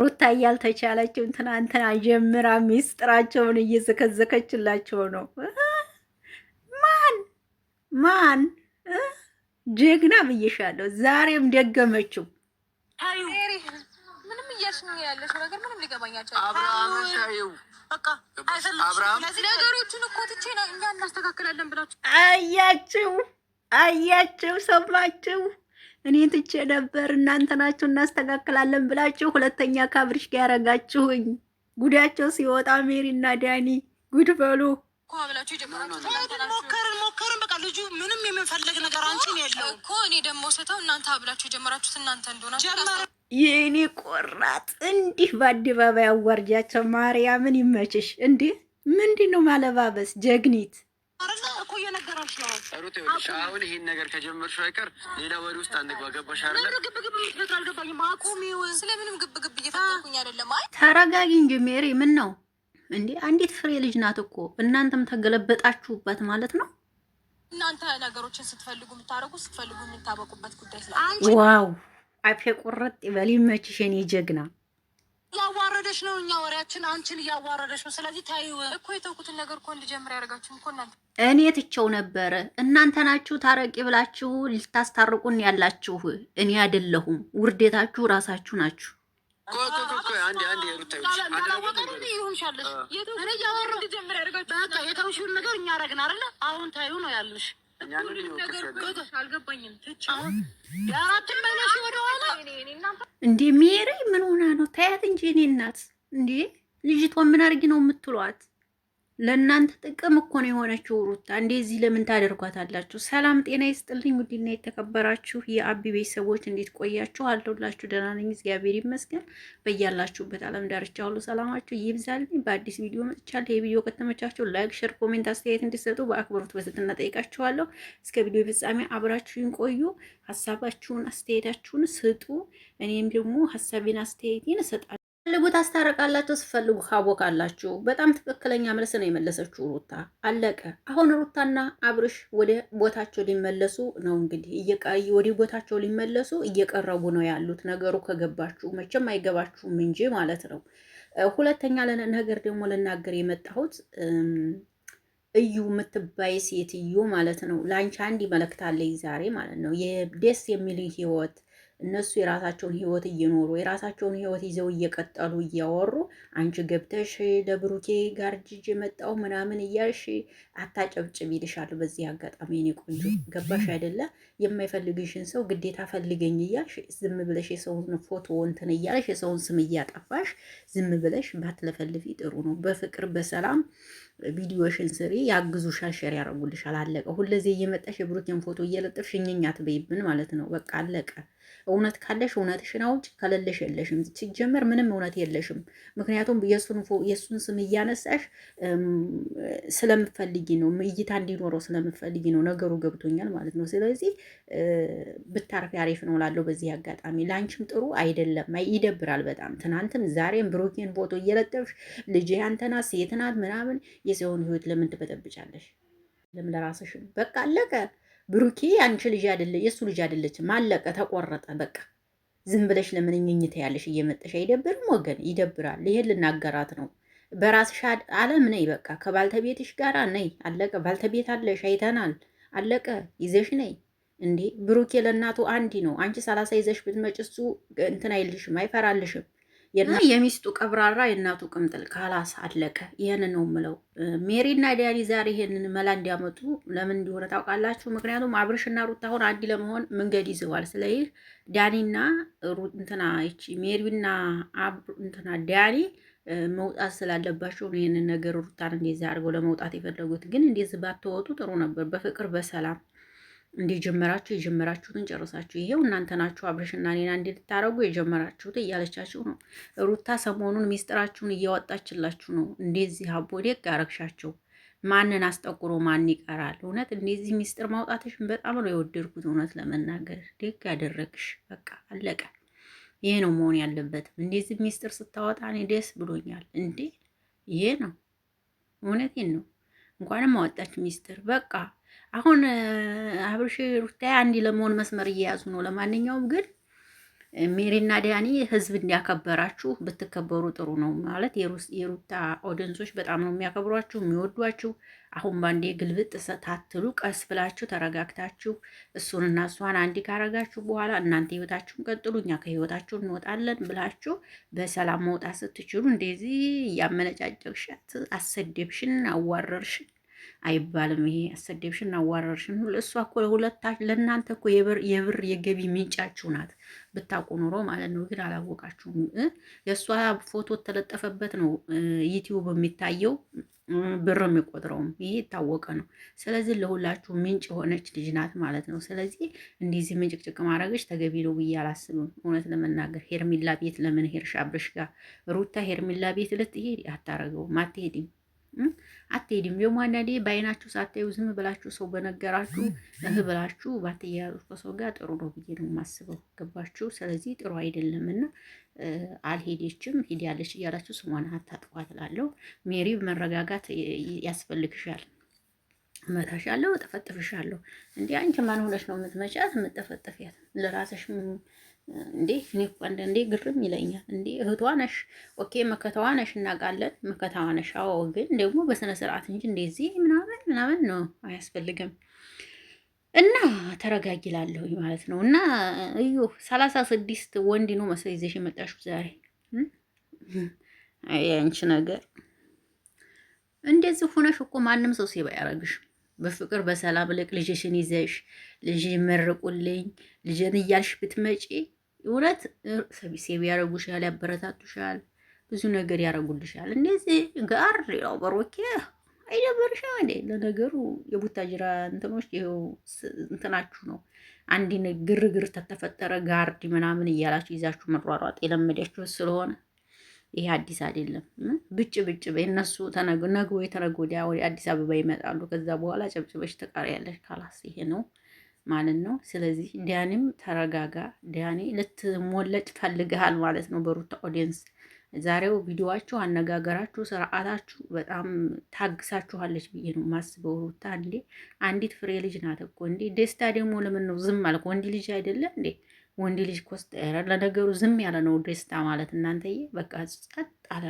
ሩታ ያልተቻለችው ትናንትና ጀምራ ሚስጥራቸውን እየዘከዘከችላቸው ነው። ማን ማን ጀግና ብዬሻለሁ። ዛሬም ደገመችው። ምንም እያልሽኝ ያለሽ ነገር ምንም ሊገባኝ ነገሮችን እኮ ትቼ ነው እኛ እናስተካክላለን ብላችሁ አያችሁ፣ ሰማችሁ? እኔ ትቼ ነበር እናንተ ናችሁ እናስተካክላለን ብላችሁ ሁለተኛ ካብሪሽ ጋር ያረጋችሁኝ። ጉዳቸው ሲወጣ ሜሪ እና ዳኒ ጉድ በሉ ሞከርን በቃ ልጁ ምንም የምንፈልግ ነገር አንቺን የለው እኮ እኔ ደግሞ ስተው እናንተ አብላችሁ የጀመራችሁት እናንተ እንደሆናችሁ የእኔ ቆራጥ እንዲህ በአደባባይ አዋርጃቸው። ማርያምን ይመችሽ። እንዴ ምንድን ነው ማለባበስ? ጀግኒት እኮ እየነገራች ነው። አሁን ይሄን ነገር ከጀመርሽ አይቀር ሌላ ወሬ ውስጥ አንግባ። ገባሽ አይደል? ግብግብ አልገባኝም። አቁሚው። ስለምንም ግብግብ እየፈጠርኩኝ አይደለም። አይ ተረጋጊ እንጂ ሜሪ። ምን ነው እንዴ? አንዲት ፍሬ ልጅ ናት እኮ እናንተም ተገለበጣችሁበት ማለት ነው። እናንተ ነገሮችን ስትፈልጉ የምታረጉ ስትፈልጉ የምታበቁበት ጉዳይ ስለ ዋው አፌ ቁርጥ ይበል። ይመችሽ የኔ ጀግና። እያዋረደሽ ነው። እኛ ወሬያችን አንቺን እያዋረደሽ ነው። ስለዚህ ታዩ እኮ የተውኩትን ነገር እኮ እንድጀምር ያደርጋችሁ እኮ እናንተ። እኔ ትቼው ነበረ። እናንተ ናችሁ ታረቂ ብላችሁ ልታስታርቁን ያላችሁ፣ እኔ አይደለሁም። ውርዴታችሁ ራሳችሁ ናችሁ። የተውሽውን ነገር እኛ አረግን አይደለ? አሁን ታዩ ነው ያልሽ። እንዴ ሜሪ ምን ሆና ነው? ታያት እንጂ እኔ እናት። እንዴ ልጅቷን ምን አድርጊ ነው የምትሏት? ለእናንተ ጥቅም እኮ ነው የሆነችው ሩታ። እንደዚህ ለምን ታደርጓታላችሁ? ሰላም ጤና ይስጥልኝ ውድና የተከበራችሁ የአቢ ቤተሰቦች እንዴት ቆያችሁ? አለሁላችሁ። ደህና ነኝ እግዚአብሔር ይመስገን። በያላችሁበት ዓለም ዳርቻ ሁሉ ሰላማችሁ ይብዛልኝ። በአዲስ ቪዲዮ መጥቻለሁ። የቪዲዮ ከተመቻችሁ ላይክ፣ ሼር፣ ኮሜንት አስተያየት እንዲሰጡ በአክብሮት በትህትና ጠይቃችኋለሁ። እስከ ቪዲዮ ፍጻሜ አብራችሁን ቆዩ። ሀሳባችሁን አስተያየታችሁን ስጡ። እኔም ደግሞ ሀሳቤን አስተያየቴን እሰጣለሁ። ፈልጉ ታስታርቃላችሁ፣ ስፈልጉ ካቦካላችሁ። በጣም ትክክለኛ መልስ ነው የመለሰችው ሩታ። አለቀ። አሁን ሩታና አብርሽ ወደ ቦታቸው ሊመለሱ ነው። እንግዲህ ወደ ቦታቸው ሊመለሱ እየቀረቡ ነው ያሉት። ነገሩ ከገባችሁ መቼም አይገባችሁም እንጂ ማለት ነው። ሁለተኛ ነገር ደግሞ ልናገር የመጣሁት እዩ የምትባይ ሴትዮ ማለት ነው። ለአንቺ አንድ መልእክት አለኝ ዛሬ ማለት ነው። የደስ የሚል ህይወት እነሱ የራሳቸውን ህይወት እየኖሩ የራሳቸውን ህይወት ይዘው እየቀጠሉ እያወሩ አንቺ ገብተሽ ለብሩኬ ጋር ጅጅ የመጣው ምናምን እያልሽ አታጨብጭብ ይልሻለሁ። በዚህ አጋጣሚ የኔ ቆንጆ ገባሽ አይደለ? የማይፈልግሽን ሰው ግዴታ ፈልገኝ እያልሽ ዝም ብለሽ የሰውን ፎቶ እንትን እያልሽ የሰውን ስም እያጠፋሽ ዝም ብለሽ ባትለፈልፊ ጥሩ ነው። በፍቅር በሰላም ቪዲዮሽን ስሪ፣ ያግዙሻል፣ ሸር ያረጉልሻል። አለቀ። ሁለዚህ እየመጣሽ የብሩኬን ፎቶ እየለጠፍሽ እኛኛ ትበይብን ማለት ነው። በቃ አለቀ። እውነት ካለሽ እውነትሽን አውጭ፣ ከሌለሽ የለሽም። ሲጀመር ምንም እውነት የለሽም። ምክንያቱም የእሱን ስም እያነሳሽ ስለምፈልጊ ነው፣ እይታ እንዲኖረው ስለምፈልጊ ነው። ነገሩ ገብቶኛል ማለት ነው። ስለዚህ ብታርፊ አሪፍ ነው ላለው በዚህ አጋጣሚ ለአንቺም ጥሩ አይደለም። ይደብራል በጣም። ትናንትም ዛሬም ብሩኬን ፎቶ እየለጠፍሽ ልጅ አንተና ሴት ናት ምናምን የሰውን ህይወት ለምን ትበጠብጫለሽ? ለምን ለራስሽም በቃ አለቀ። ብሩኬ አንቺ ልጅ አይደለ የሱ ልጅ አይደለችም። አለቀ፣ ተቆረጠ በቃ። ዝም ብለሽ ለምን እኝኝት ያለሽ እየመጠሽ አይደብርም? ወገን ይደብራል። ይሄን ልናገራት ነው። በራስሽ ዓለም ነይ በቃ። ከባልተቤትሽ ጋራ ነይ። አለቀ። ባልተቤት አለሽ አይተናል። አለቀ። ይዘሽ ነይ እንዴ። ብሩኬ ለእናቱ አንዲ ነው። አንቺ 30 ይዘሽ ብትመጭ እሱ እንትን አይልሽም፣ አይፈራልሽም። የሚስቱ ቀብራራ የእናቱ ቅምጥል ካላስ አለቀ። ይህን ነው ምለው። ሜሪና ዳኒ ዛሬ ይሄንን መላ እንዲያመጡ ለምን እንዲሆነ ታውቃላችሁ? ምክንያቱም አብርሽና ሩታ አሁን አንድ ለመሆን መንገድ ይዘዋል። ስለዚህ ዳኒና እንትና ይቺ ሜሪና እንትና ዳኒ መውጣት ስላለባቸው ነው ይሄንን ነገር ሩታን እንደዚህ አድርገው ለመውጣት የፈለጉት። ግን እንደዚህ ባትወጡ ጥሩ ነበር። በፍቅር በሰላም እንዲጀመራችሁ የጀመራችሁትን ጨርሳችሁ ይሄው እናንተ ናችሁ አብርሽና እኔና እንድታረጉ የጀመራችሁት እያለቻችሁ ነው። ሩታ ሰሞኑን ሚስጥራችሁን እያወጣችላችሁ ነው። እንደዚህ አቦ ደግ አረግሻቸው። ማንን አስጠቁሮ ማን ይቀራል? እውነት እንደዚህ ሚስጥር ማውጣትሽን በጣም ነው የወደድኩት። እውነት ለመናገር ደግ ያደረግሽ። በቃ አለቀ። ይሄ ነው መሆን ያለበትም። እንደዚህ ሚስጥር ስታወጣ እኔ ደስ ብሎኛል። እንዴ ይሄ ነው እውነቴን ነው። እንኳንም አወጣች ሚስጥር በቃ። አሁን አብርሽ ሩታ አንድ ለመሆን መስመር እየያዙ ነው። ለማንኛውም ግን ሜሪና ዳኒ ህዝብ እንዲያከበራችሁ ብትከበሩ ጥሩ ነው። ማለት የሩታ ኦዲየንሶች በጣም ነው የሚያከብሯችሁ የሚወዷችሁ። አሁን ባንዴ ግልብጥ ታትሉ፣ ቀስ ብላችሁ ተረጋግታችሁ እሱንና እሷን አንድ ካረጋችሁ በኋላ እናንተ ህይወታችሁን ቀጥሉ፣ እኛ ከህይወታችሁ እንወጣለን ብላችሁ በሰላም መውጣት ስትችሉ እንደዚህ እያመነጫጨቅሻት አሰደብሽን፣ አዋረርሽን አይባልም። ይሄ አሰደብሽን አዋረርሽን። እሷ እኮ ለእናንተ እኮ የብር የገቢ ምንጫችሁ ናት፣ ብታውቁ ኑሮ ማለት ነው። ግን አላወቃችሁም። የእሷ ፎቶ ተለጠፈበት ነው ዩቲዩብ የሚታየው ብር የሚቆጥረውም ይሄ የታወቀ ነው። ስለዚህ ለሁላችሁ ምንጭ የሆነች ልጅ ናት ማለት ነው። ስለዚህ እንደዚህ ምንጭቅጭቅ ማድረግሽ ተገቢ ነው ብዬ አላስብም። እውነት ለመናገር ሄርሚላ ቤት ለምን ሄድሽ? አብርሽ ጋር ሩታ ሄርሚላ ቤት ልትሄድ አታረገውም፣ አትሄድም አትሄድም። ደግሞ አንዳንዴ በአይናችሁ ሳታዩ ዝም ብላችሁ ሰው በነገራችሁ ብላችሁ ባትያዙ ከሰው ጋር ጥሩ ነው ብዬ ነው የማስበው። ገባችሁ? ስለዚህ ጥሩ አይደለም እና አልሄደችም ሄዳለች እያላችሁ ስሟን አታጥፏት እላለሁ። ሜሪ መረጋጋት ያስፈልግሻል። እመታሻለሁ፣ እጠፈጥፍሻለሁ። እንዴ አንቺ ማን ሆነሽ ነው የምትመጫት የምትጠፈጥፊያት? ለራስሽ እንዴ እኔ እኮ አንዳንዴ ግርም ይለኛል። እንዴ እህቷ ነሽ፣ ኦኬ መከታዋ ነሽ፣ እናውቃለን መከታዋ ነሽ። አዎ ግን ደግሞ በስነ ስርዓት እንጂ እንደዚህ ምናምን ነው አያስፈልግም። እና ተረጋጊላለሁ ማለት ነው። እና እዩ 36 ወንድ ነው መሰለኝ ይዘሽ የመጣሽው ዛሬ። አንቺ ነገር እንደዚህ ሆነሽ እኮ ማንም ሰው ሴባ ያደርግሽ በፍቅር በሰላም ልቅ ልጅሽን ይዘሽ ልጅ መርቁልኝ ልጅን እያልሽ ብትመጪ እውነት ሴብ ያደርጉሻል፣ ያበረታቱሻል፣ ብዙ ነገር ያደርጉልሻል። እንደዚህ ጋር ያው በሮኬ አይደበርሽም እንዴ? ለነገሩ የቡታጅራ እንትኖች ይኸው እንትናችሁ ነው። አንድ ግርግር ተተፈጠረ ጋርድ ምናምን እያላችሁ ይዛችሁ መሯሯጥ የለመዳችሁ ስለሆነ ይሄ አዲስ አይደለም። ብጭ በእነሱ ነገ ወይ ተነገ ወዲያ ወደ አዲስ አበባ ይመጣሉ። ከዛ በኋላ ጨብጭበሽ ተቃሪያለሽ። ካላስ ይሄ ነው ማለት ነው። ስለዚህ ዲያኒም ተረጋጋ። ዲያኒ ልትሞለጭ ፈልገሃል ማለት ነው በሩታ ኦዲየንስ። ዛሬው ቪዲዮዋችሁ፣ አነጋገራችሁ፣ ስርዓታችሁ በጣም ታግሳችኋለች ብዬ ነው የማስበው። ሩታ እንዴ አንዲት ፍሬ ልጅ ናት እኮ እንዴ። ደስታ ደግሞ ለምን ነው ዝም አልክ? ወንድ ልጅ አይደለ እንዴ? ወንድ ልጅ ኮስተረ ለነገሩ ዝም ያለ ነው ደስታ ማለት። እናንተዬ በቃ ጸጥ አለ፣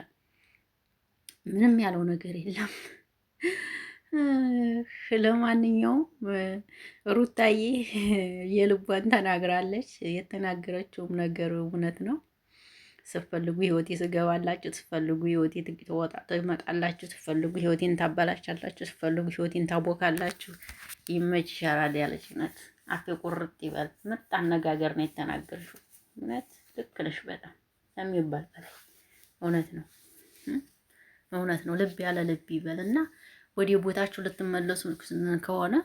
ምንም ያለው ነገር የለም። ለማንኛውም ሩታዬ የልቧን ተናግራለች። የተናገረችውም ነገር እውነት ነው። ስትፈልጉ ህይወቴ ስገባላችሁ፣ ስትፈልጉ ህይወቴ ትመጣላችሁ፣ ስትፈልጉ ህይወቴን ታበላሻላችሁ፣ ስትፈልጉ ህይወቴን ታቦካላችሁ። ይመች ይሻላል ያለች ናት። አፌ ቁርጥ ይበል። ምርጥ አነጋገር ነው የተናገርሽው። እውነት ልክ ነሽ በጣም የሚባል በላይ እውነት ነው፣ እውነት ነው። ልብ ያለ ልብ ይበል እና ወደ ቦታችሁ ልትመለሱ ከሆነ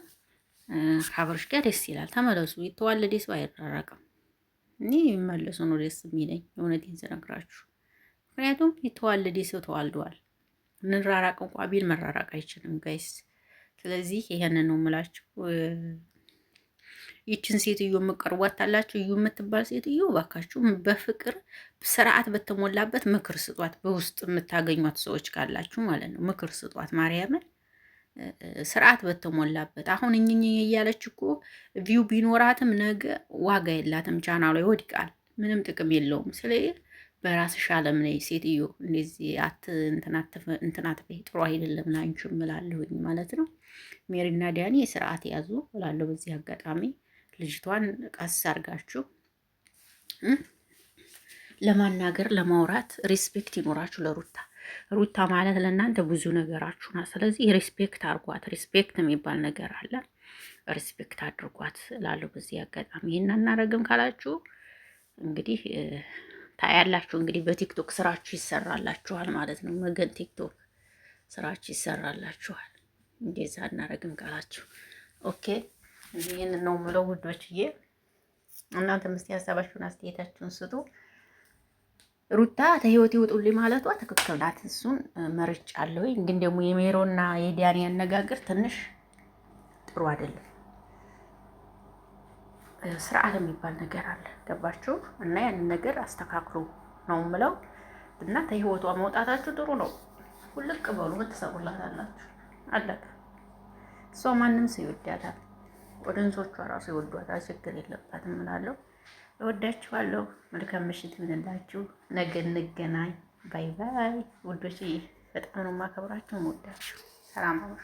ከአብርሽ ጋር ደስ ይላል። ተመለሱ። የተዋለደ ሰው አይራራቅም። እኔ የሚመለሱ ነው ደስ የሚለኝ እውነቴን ስነግራችሁ። ምክንያቱም የተዋለደ ሰው ተዋልደዋል። እንራራቅ እንኳ ቢል መራራቅ አይችልም ጋይስ። ስለዚህ ይሄንን ነው የምላችሁ። ይችን ሴትዮ የምቀርቧት አላችሁ እዩ የምትባል ሴትዮ ባካችሁ በፍቅር ስርዓት በተሞላበት ምክር ስጧት። በውስጥ የምታገኟት ሰዎች ካላችሁ ማለት ነው ምክር ስጧት። ማርያምን ስርዓት በተሞላበት። አሁን እኝኝ እያለች እኮ ቪው ቢኖራትም ነገ ዋጋ የላትም፣ ቻናሏ ይወድቃል፣ ምንም ጥቅም የለውም። ስለዚህ በራስሽ አለም ነይ ሴትዮ። እንደዚህ እንትናት ጥሩ አይደለም ላንቺም እላለሁኝ ማለት ነው። ሜሪና ዳኒ የስርዓት ያዙ እላለሁ በዚህ አጋጣሚ። ልጅቷን ቀስ አድርጋችሁ ለማናገር ለማውራት ሪስፔክት ይኖራችሁ ለሩታ። ሩታ ማለት ለእናንተ ብዙ ነገራችሁ ናት። ስለዚህ ሪስፔክት አድርጓት። ሪስፔክት የሚባል ነገር አለ። ሪስፔክት አድርጓት እላለሁ በዚህ አጋጣሚ። ይህን አናረግም ካላችሁ እንግዲህ ታያላችሁ። እንግዲህ በቲክቶክ ስራችሁ ይሰራላችኋል ማለት ነው። መገን ቲክቶክ ስራችሁ ይሰራላችኋል። እንደዛ አናረግም ካላችሁ ኦኬ። ይህን ነው የምለው ውዶችዬ። እናንተ ምስቲ ሀሳባችሁን አስተያየታችሁን ስጡ። ሩታ ከህይወት ይወጡልኝ ማለቷ ትክክል ናት። እሱን መርጫለሁ። ግን ደግሞ የሜሮና የዳኒ አነጋገር ትንሽ ጥሩ አይደለም። ስርዓት የሚባል ነገር አለ። ገባችሁ? እና ያንን ነገር አስተካክሉ ነው የምለው። እና ከህይወቷ መውጣታችሁ ጥሩ ነው። ሁልቅ በሉ ትሰሩላታላችሁ። አለቀ። እሷ ማንም ሰው ይወዳታል። ወደንሶቿ ራሱ ይወዷታል። ችግር የለባትም እላለሁ። እወዳችኋለሁ። መልካም ምሽት ይሁንላችሁ። ነገ እንገናኝ። ባይ ባይ ውዶች። በጣም ነው የማከብራችሁ፣ የምወዳችሁ። ሰላም አብሩ